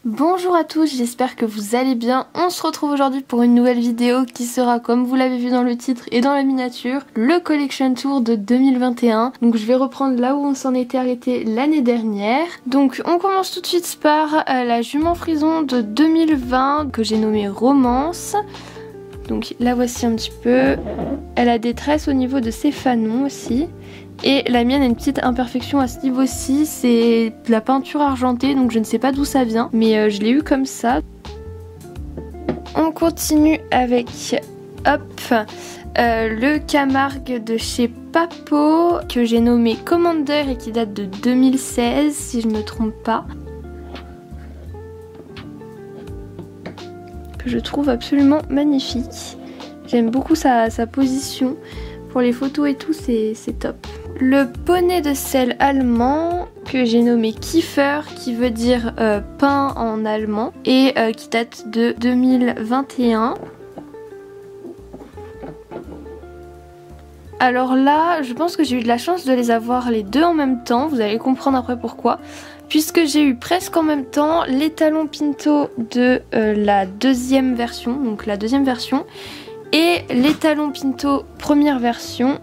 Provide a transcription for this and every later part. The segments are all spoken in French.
Bonjour à tous, j'espère que vous allez bien. On se retrouve aujourd'hui pour une nouvelle vidéo qui sera, comme vous l'avez vu dans le titre et dans la miniature, le Collection Tour de 2021. Donc je vais reprendre là où on s'en était arrêté l'année dernière. Donc on commence tout de suite par la jument frison de 2020 que j'ai nommée Romance. Donc la voici un petit peu. Elle a des tresses au niveau de ses fanons aussi. Et la mienne a une petite imperfection à ce niveau-ci, c'est de la peinture argentée, donc je ne sais pas d'où ça vient, mais je l'ai eu comme ça. On continue avec, le Camargue de chez Papo, que j'ai nommé Commander et qui date de 2016, si je ne me trompe pas. Que je trouve absolument magnifique. J'aime beaucoup sa position. Pour les photos et tout, c'est top. Le poney de sel allemand que j'ai nommé Kiefer, qui veut dire pain en allemand, et qui date de 2021. Alors là, je pense que j'ai eu de la chance de les avoir les deux en même temps, vous allez comprendre après pourquoi. Puisque j'ai eu presque en même temps l'étalon Pinto de la deuxième version, donc la deuxième version, et l'étalon Pinto première version.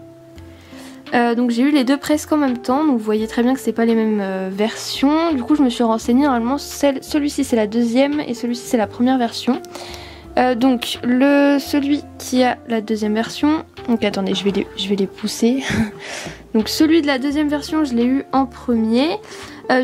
Donc j'ai eu les deux presque en même temps, donc vous voyez très bien que c'est pas les mêmes versions. Du coup je me suis renseignée, normalement celui-ci c'est la deuxième et celui-ci c'est la première version. Donc celui qui a la deuxième version, donc attendez je vais les pousser. Donc celui de la deuxième version je l'ai eu en premier.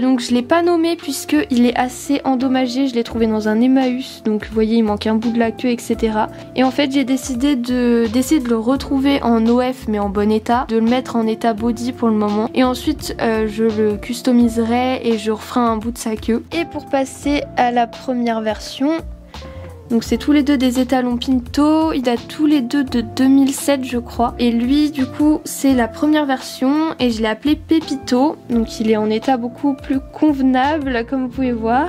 Donc je l'ai pas nommé puisqu'il est assez endommagé, je l'ai trouvé dans un Emmaüs, donc vous voyez il manque un bout de la queue etc. Et en fait j'ai décidé d'essayer de le retrouver en OF mais en bon état, de le mettre en état body pour le moment, et ensuite je le customiserai et je referai un bout de sa queue. Et pour passer à la première version, donc c'est tous les deux des étalons Pinto, il date tous les deux de 2007 je crois. Et lui du coup c'est la première version et je l'ai appelé Pépito. Donc il est en état beaucoup plus convenable comme vous pouvez voir.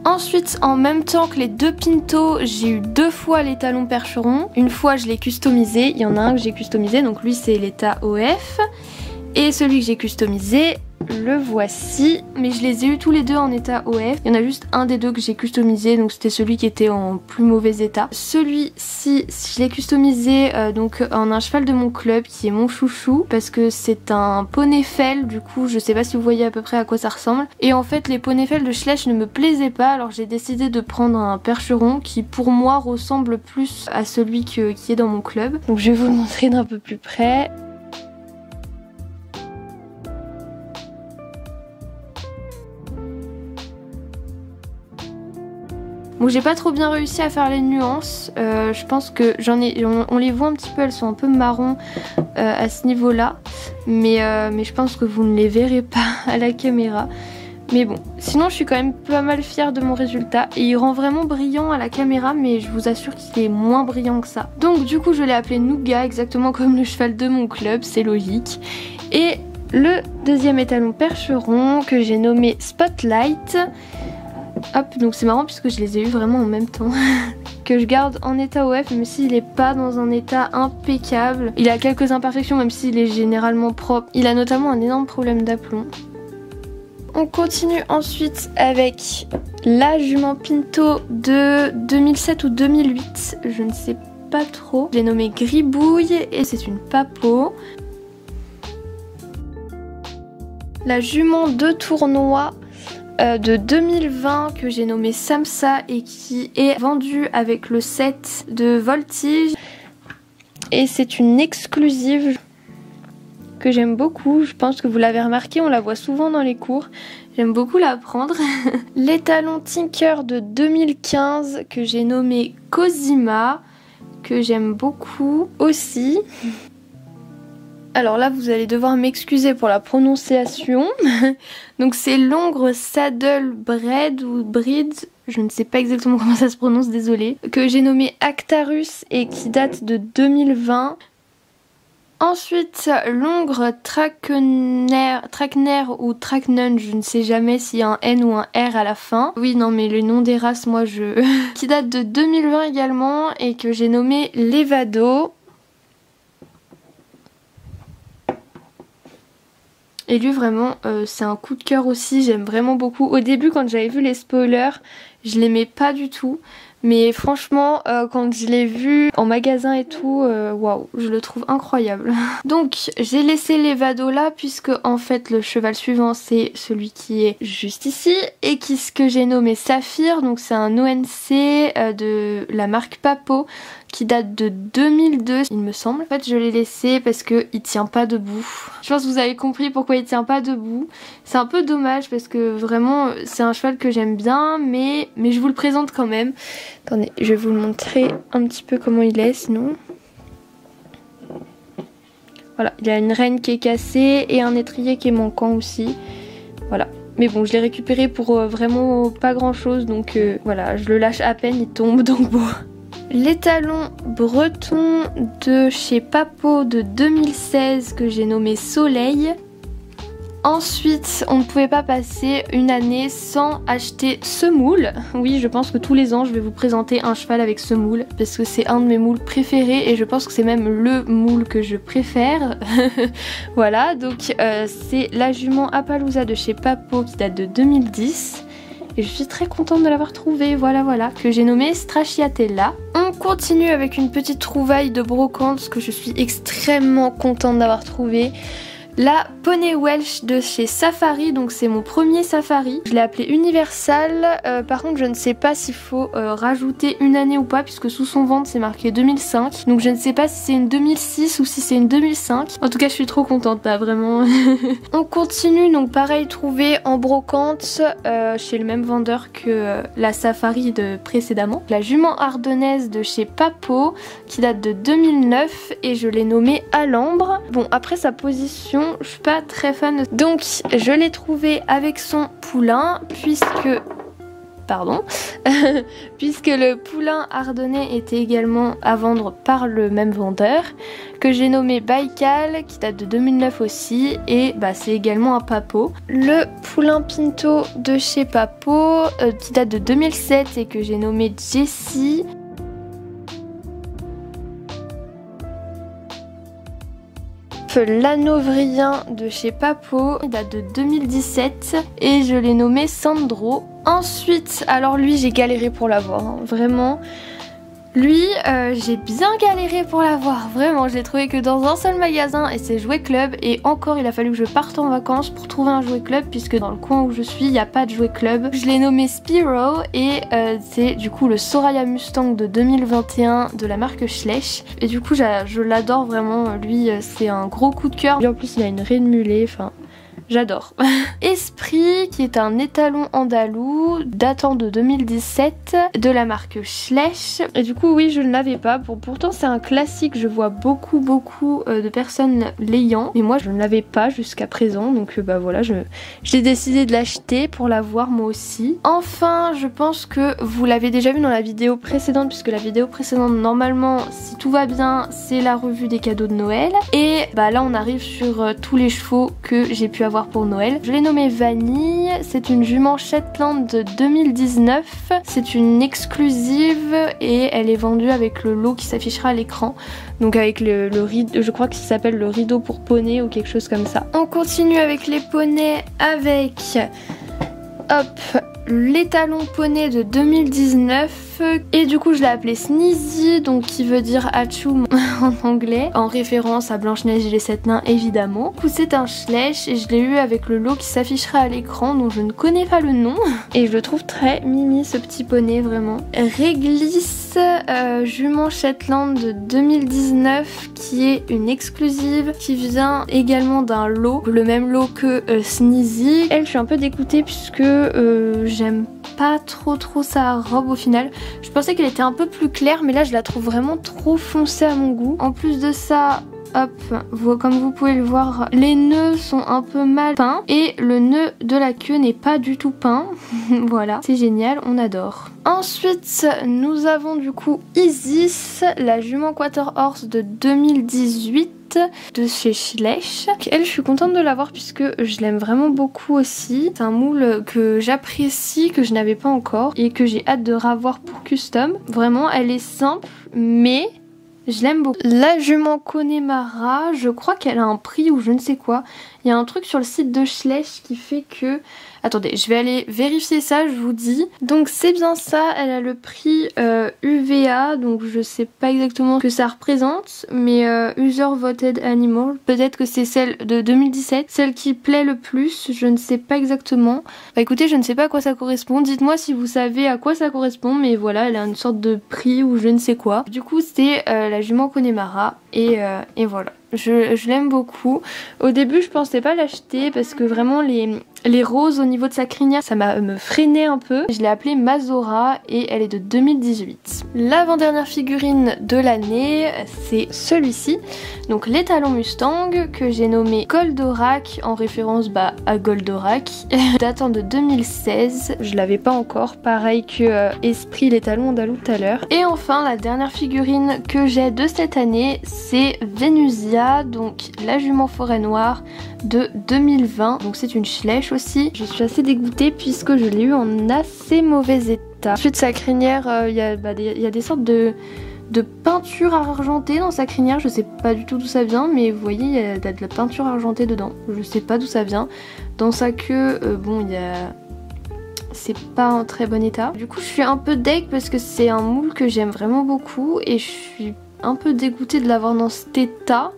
Ensuite en même temps que les deux Pinto, j'ai eu deux fois l'étalon Percheron. Une fois je l'ai customisé, il y en a un que j'ai customisé, donc lui c'est l'état OF. Et celui que j'ai customisé, le voici, mais je les ai eu tous les deux en état OF. Il y en a juste un des deux que j'ai customisé, donc c'était celui qui était en plus mauvais état. Celui-ci, je l'ai customisé donc en un cheval de mon club qui est mon chouchou, parce que c'est un poneyfell, du coup je sais pas si vous voyez à peu près à quoi ça ressemble. Et en fait les poneyfell de Schleich ne me plaisaient pas, alors j'ai décidé de prendre un percheron qui pour moi ressemble plus à celui qui est dans mon club. Donc je vais vous le montrer d'un peu plus près. Bon, j'ai pas trop bien réussi à faire les nuances, je pense que on les voit un petit peu, elles sont un peu marron à ce niveau là, mais je pense que vous ne les verrez pas à la caméra. Mais bon, sinon je suis quand même pas mal fière de mon résultat et il rend vraiment brillant à la caméra, mais je vous assure qu'il est moins brillant que ça. Donc du coup je l'ai appelé Nougat, exactement comme le cheval de mon club, c'est logique. Et le deuxième étalon Percheron que j'ai nommé Spotlight. Hop, donc c'est marrant puisque je les ai eu vraiment en même temps. Que je garde en état OF, même s'il n'est pas dans un état impeccable. Il a quelques imperfections même s'il est généralement propre. Il a notamment un énorme problème d'aplomb. On continue ensuite avec la jument Pinto de 2007 ou 2008, je ne sais pas trop. Je l'ai nommée Gribouille et c'est une Papo. La jument de tournoi de 2020 que j'ai nommé Samsa et qui est vendue avec le set de Voltige. Et c'est une exclusive que j'aime beaucoup, je pense que vous l'avez remarqué, on la voit souvent dans les cours. J'aime beaucoup la prendre. L'étalon Tinker de 2015 que j'ai nommé Cosima, que j'aime beaucoup aussi. Alors là vous allez devoir m'excuser pour la prononciation. Donc c'est l'Ongre Saddle Breed ou Breed, je ne sais pas exactement comment ça se prononce, désolée. Que j'ai nommé Actarus et qui date de 2020. Ensuite l'Ongre Trakner ou Traknun, je ne sais jamais s'il y a un N ou un R à la fin. Oui non mais le nom des races moi je... qui date de 2020 également et que j'ai nommé Levado. Et lui vraiment c'est un coup de cœur aussi, j'aime vraiment beaucoup. Au début quand j'avais vu les spoilers, je l'aimais pas du tout. Mais franchement, quand je l'ai vu en magasin et tout, waouh, je le trouve incroyable. Donc j'ai laissé Levado là puisque en fait le cheval suivant c'est celui qui est juste ici et que j'ai nommé Saphir. Donc c'est un ONC de la marque Papo qui date de 2002 il me semble. En fait je l'ai laissé parce que il tient pas debout. Je pense que vous avez compris pourquoi il tient pas debout. C'est un peu dommage parce que vraiment c'est un cheval que j'aime bien mais je vous le présente quand même. Attendez, je vais vous le montrer un petit peu comment il est sinon. Voilà, il a une reine qui est cassée et un étrier qui est manquant aussi. Voilà. Mais bon, je l'ai récupéré pour vraiment pas grand chose donc voilà, je le lâche à peine, il tombe donc bon. L'étalon breton de chez Papo de 2016 que j'ai nommé Soleil. Ensuite, on ne pouvait pas passer une année sans acheter ce moule. Oui, je pense que tous les ans, je vais vous présenter un cheval avec ce moule parce que c'est un de mes moules préférés et je pense que c'est même le moule que je préfère. Voilà, donc c'est la jument Appaloosa de chez Papo qui date de 2010. Et je suis très contente de l'avoir trouvée, voilà, que j'ai nommée Stracciatella. On continue avec une petite trouvaille de brocante que je suis extrêmement contente d'avoir trouvée. La poney Welsh de chez Safari, donc c'est mon premier Safari. Je l'ai appelé Universal, par contre je ne sais pas s'il faut rajouter une année ou pas puisque sous son ventre c'est marqué 2005. Donc je ne sais pas si c'est une 2006 ou si c'est une 2005. En tout cas je suis trop contente là, vraiment. On continue, donc pareil trouvé en brocante chez le même vendeur que la Safari de précédemment. La jument ardennaise de chez Papo qui date de 2009 et je l'ai nommée Alambre. Bon après sa position, je suis pas très fan. Donc je l'ai trouvé avec son poulain puisque le poulain ardennais était également à vendre par le même vendeur que j'ai nommé Baïkal qui date de 2009 aussi et c'est également un Papo. Le poulain Pinto de chez Papo qui date de 2007 et que j'ai nommé Jessie. L'anovrien de chez Papo, il date de 2017 et je l'ai nommé Sandro. Ensuite, alors lui j'ai galéré pour l'avoir, hein, vraiment. Lui, j'ai bien galéré pour l'avoir, vraiment. Je l'ai trouvé que dans un seul magasin et c'est Jouet Club. Et encore, il a fallu que je parte en vacances pour trouver un Jouet Club puisque dans le coin où je suis, il n'y a pas de Jouet Club. Je l'ai nommé Spiro et c'est du coup le Soraya Mustang de 2021 de la marque Schleich. Et du coup, je l'adore vraiment. Lui, c'est un gros coup de cœur. Et en plus, il a une raie de mulet, enfin... J'adore. Esprit, qui est un étalon andalou datant de 2017 de la marque Schleich. Et du coup, oui, je ne l'avais pas. Pourtant, c'est un classique. Je vois beaucoup de personnes l'ayant. Mais moi, je ne l'avais pas jusqu'à présent. Donc, voilà, j'ai décidé de l'acheter pour l'avoir moi aussi. Enfin, je pense que vous l'avez déjà vu dans la vidéo précédente. Puisque la vidéo précédente, normalement, si tout va bien, c'est la revue des cadeaux de Noël. Et là, on arrive sur tous les chevaux que j'ai pu avoir pour Noël. Je l'ai nommée Vanille, c'est une jument Shetland de 2019, c'est une exclusive et elle est vendue avec le lot qui s'affichera à l'écran, donc avec le rideau, je crois qu'il s'appelle le rideau pour poney ou quelque chose comme ça. On continue avec les poneys avec l'étalon poney de 2019 et du coup je l'ai appelé Sneezy, donc qui veut dire Hachoum en anglais, en référence à Blanche-Neige et les 7 nains évidemment. Du coup c'est un Schleich et je l'ai eu avec le lot qui s'affichera à l'écran dont je ne connais pas le nom et je le trouve très mimi ce petit poney vraiment. Réglisse, jument Shetland de 2019 qui est une exclusive qui vient également d'un lot, le même lot que Sneezy. Elle, je suis un peu dégoûtée puisque j'aime pas trop sa robe au final. Je pensais qu'elle était un peu plus claire mais là je la trouve vraiment trop foncée à mon goût. En plus de ça, comme vous pouvez le voir, les nœuds sont un peu mal peints et le nœud de la queue n'est pas du tout peint. Voilà, c'est génial, on adore. Ensuite, nous avons du coup Isis, la jument Quarter Horse de 2018 de chez Schleich. Elle, je suis contente de l'avoir puisque je l'aime vraiment beaucoup aussi. C'est un moule que j'apprécie, que je n'avais pas encore et que j'ai hâte de revoir pour custom. Vraiment, elle est simple mais Je l'aime beaucoup. La jument Connemara, je crois qu'elle a un prix ou je ne sais quoi. Il y a un truc sur le site de Schleich qui fait que... Attendez, je vais aller vérifier ça, je vous dis. Donc c'est bien ça, elle a le prix UVA, donc je sais pas exactement ce que ça représente, mais User Voted Animal, peut-être que c'est celle de 2017, celle qui plaît le plus, je ne sais pas exactement. Bah écoutez, je ne sais pas à quoi ça correspond, dites-moi si vous savez à quoi ça correspond, mais voilà, elle a une sorte de prix ou je ne sais quoi. Du coup c'est la jument Connemara et voilà. Je l'aime beaucoup. Au début je pensais pas l'acheter parce que vraiment les roses au niveau de sa crinière ça me freinait un peu. Je l'ai appelée Mazora et elle est de 2018. L'avant-dernière figurine de l'année c'est celui-ci. Donc l'étalon Mustang que j'ai nommé Goldorak en référence à Goldorak. Datant de 2016. Je l'avais pas encore. Pareil que Esprit l'étalon andalou tout à l'heure. Et enfin la dernière figurine que j'ai de cette année c'est Vénusia. Donc la jument forêt noire de 2020, donc c'est une Schleich aussi. Je suis assez dégoûtée puisque je l'ai eu en assez mauvais état. Ensuite sa crinière, il y a des sortes de peinture argentée dans sa crinière, je sais pas du tout d'où ça vient, mais vous voyez il y a de la peinture argentée dedans, je sais pas d'où ça vient. Dans sa queue, bon il y a... c'est pas en très bon état. Du coup je suis un peu deg parce que c'est un moule que j'aime vraiment beaucoup et je suis un peu dégoûtée de l'avoir dans cet état.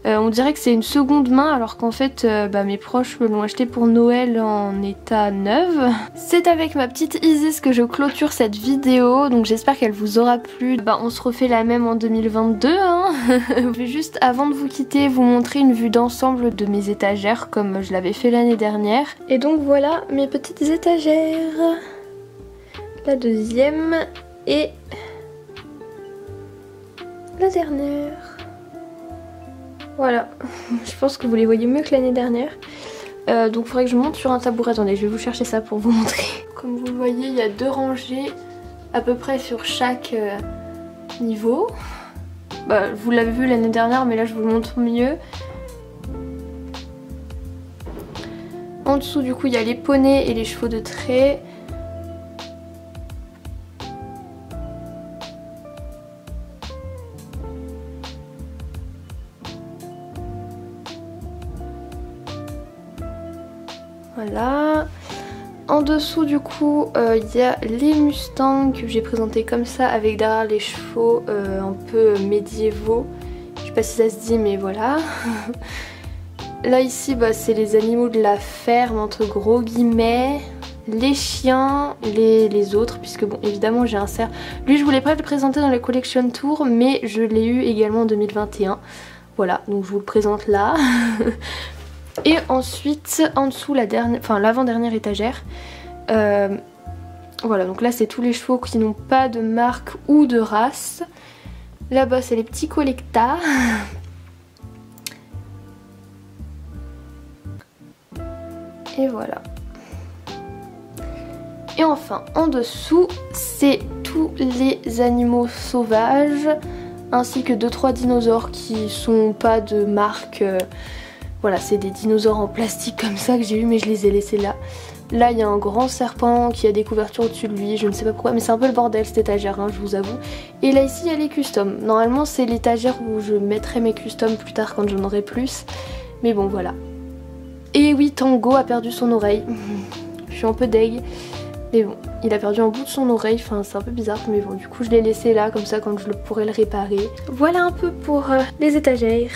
On dirait que c'est une seconde main alors qu'en fait mes proches me l'ont acheté pour Noël en état neuf. C'est avec ma petite Isis que je clôture cette vidéo, donc j'espère qu'elle vous aura plu. On se refait la même en 2022 hein. Je vais juste avant de vous quitter vous montrer une vue d'ensemble de mes étagères comme je l'avais fait l'année dernière. Et donc voilà mes petites étagères. La deuxième et la dernière. Voilà, je pense que vous les voyez mieux que l'année dernière. Donc il faudrait que je monte sur un tabouret. Attendez, je vais vous chercher ça pour vous montrer. Comme vous le voyez, il y a 2 rangées à peu près sur chaque niveau. Vous l'avez vu l'année dernière, mais là je vous le montre mieux. En dessous du coup il y a les poneys et les chevaux de trait. Voilà. En dessous du coup il y a les Mustangs que j'ai présentés comme ça avec derrière les chevaux un peu médiévaux. Je sais pas si ça se dit mais voilà. Là ici c'est les animaux de la ferme entre gros guillemets. Les chiens, les autres, puisque bon évidemment j'ai un cerf. Lui je voulais pas le présenter dans les collection tours mais je l'ai eu également en 2021. Voilà, donc je vous le présente là. Et ensuite en dessous l'avant-dernière étagère. Voilà, donc là c'est tous les chevaux qui n'ont pas de marque ou de race. Là-bas c'est les petits collectas. Et voilà. Et enfin en dessous c'est tous les animaux sauvages ainsi que 2-3 dinosaures qui sont pas de marque. Voilà, c'est des dinosaures en plastique comme ça que j'ai eu mais je les ai laissés là. Là il y a un grand serpent qui a des couvertures au-dessus de lui, je ne sais pas pourquoi mais c'est un peu le bordel cette étagère hein, je vous avoue. Et là ici il y a les customs. Normalement c'est l'étagère où je mettrai mes customs plus tard quand j'en aurai plus. Mais bon voilà. Et oui, Tango a perdu son oreille. Je suis un peu deg. Mais bon, il a perdu un bout de son oreille, enfin c'est un peu bizarre, mais bon du coup je l'ai laissé là comme ça quand je pourrai le réparer. Voilà un peu pour les étagères.